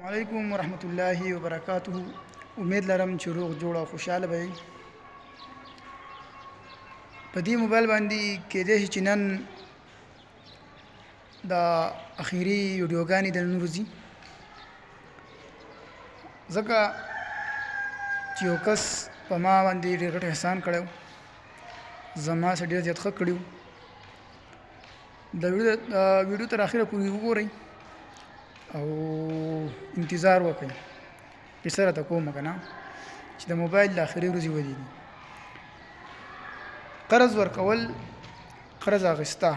علیکم ورحمت الله وبرکاته. امید لرم چې روغ جوړ او خوشاله به په دې موبایل باندې کېدای شي چې نن د اخیری ویډیوګانې د نن ورځې ځکه چې یو کس په ما باندې ډېر غټ احسان کړی و، زما څخه ډېر زیات ښه کړي و. د ویډیو تر اخره پورې وګورئ او انتظار وکړئ چې څه راته کومه که نه چې د موبایل د اخري ورځې ولېږي. قرض ورکول، قرض اخیسته.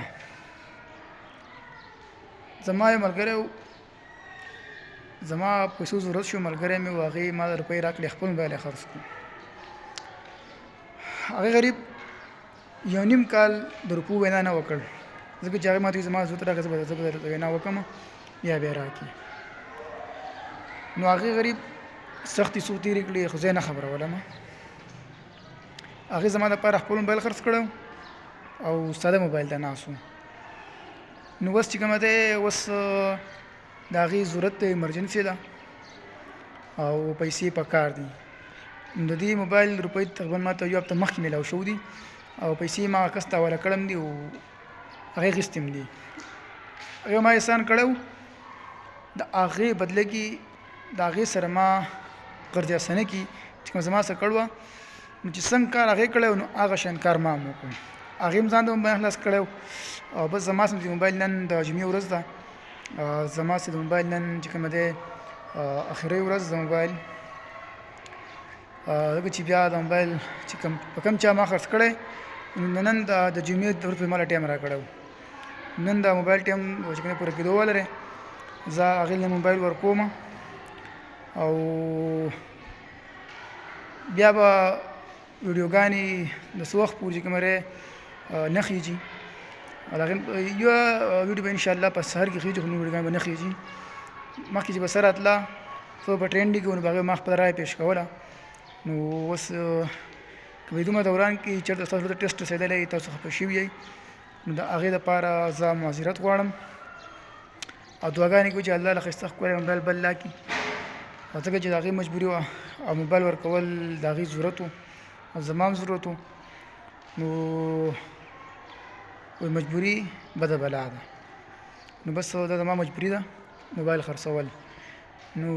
زما یو ملګری و، زما پیسو ضرورت شو، ملګری مې و، هغې ما روپۍ راکړې، خپل موبایل یې خرڅ کړو. هغې غریب یو نیم کال د روپو وینا نه وکړ، ځکه چې هغې ما ته زما ضرورت راکړه، زه به درته وینا وکړم یا بیا راکړي. نو هغې غریب سختې څو تېرې کړې، خو زه یې نه خبرولم. هغې زما دپاره خپل موبایل خرڅ کړی او ساده موبایل ته ناست و. نو اوس چې کومه دی، اوس د هغې ضرورت دی، ایمرجنسي ده او پیسې پکار دي. نو د دې موبایل روپۍ تقریبا ما ته یو هفته مخکې میلاو شوي دي او پیسې ما هغه کس ته حواله کړم دي او هغې اخیستې هم دي. هغې ما احسان کړی و، د هغې بدله کې د هغې سره ما قرض حسنه کې چې کوم زما څخه کړې وه، نو چې څنګه کار هغې کړی و نو هغه شان کار ما هم وکړو. هغې هم ځان ته موبایل خلاص کړی و او بس زما سره د موبایل نن د جمعې ورځ ده، زما سره د موبایل نن چې کومه دی اخري ورځ د موبایل، ځکه چې بیا د موبایل چې په کوم چا ما خرڅ کړی نو نن د جمعې د ورځې ما له ټایم راکړی و. نن د موبایل ټایم چې کوم پوره کېدو ولري، زه هغې له موبایل ورکوم او بیا به ویډیوګانې د څه وخت پورې چې کومه دی نه خېږي. د هغې یوه ویډیو به انشاءالله په سهار کې خېږي، خو نور ویډیوګانې به نه خېږي. مخکې چې به څه راتله څه په ټرینډ کې و نو په هغې ما خپله رایه پېښ کوله. نو اوس که په دومره دوران کې چېرته ستاسو ته ټېسټ رسېدلی، تاسو خفه شوي یئ، نو د هغې دپاره زه معذرت غواړم او دعاګانې کوو چې الله له ښایسته ښکلی موبایل بل راکړي، ځکه چې د هغې مجبوري وه او موبایل ورکول د هغې ضرورت و او زما هم ضرورت و. نو وایي مجبوري بده بلا ده، نو بس دا زما مجبوري ده موبایل خرڅول. نو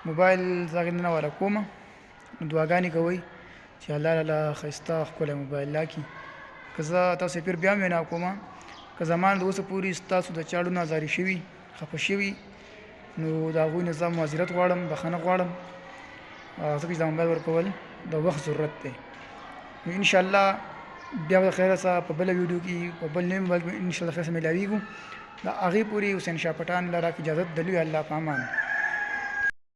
موبایل زه هغې نه حواله کوم. نو دعاګانې کوئ چې الله له ښایسته ښکلی موبایل راکړي. که زه تاسو پیر بیا هم وینا کوم، که زما د اوسه پورې ستاسو د چا اړونه ازارې شوي، خفه شوي، نو د هغوی نه زه معذرت غواړم، بخښنه غواړم، ځکه چې د موبایل ورکول د وخت ضرورت دی. نو انشاءالله بیا به د خیره سره په بله ویډیو کې په بل نوي موبایل کې انشاءالله خیر سره میلاویږو. د هغې پورې حسین شاه پټان له راکړي اجازت د لوی الله په امان.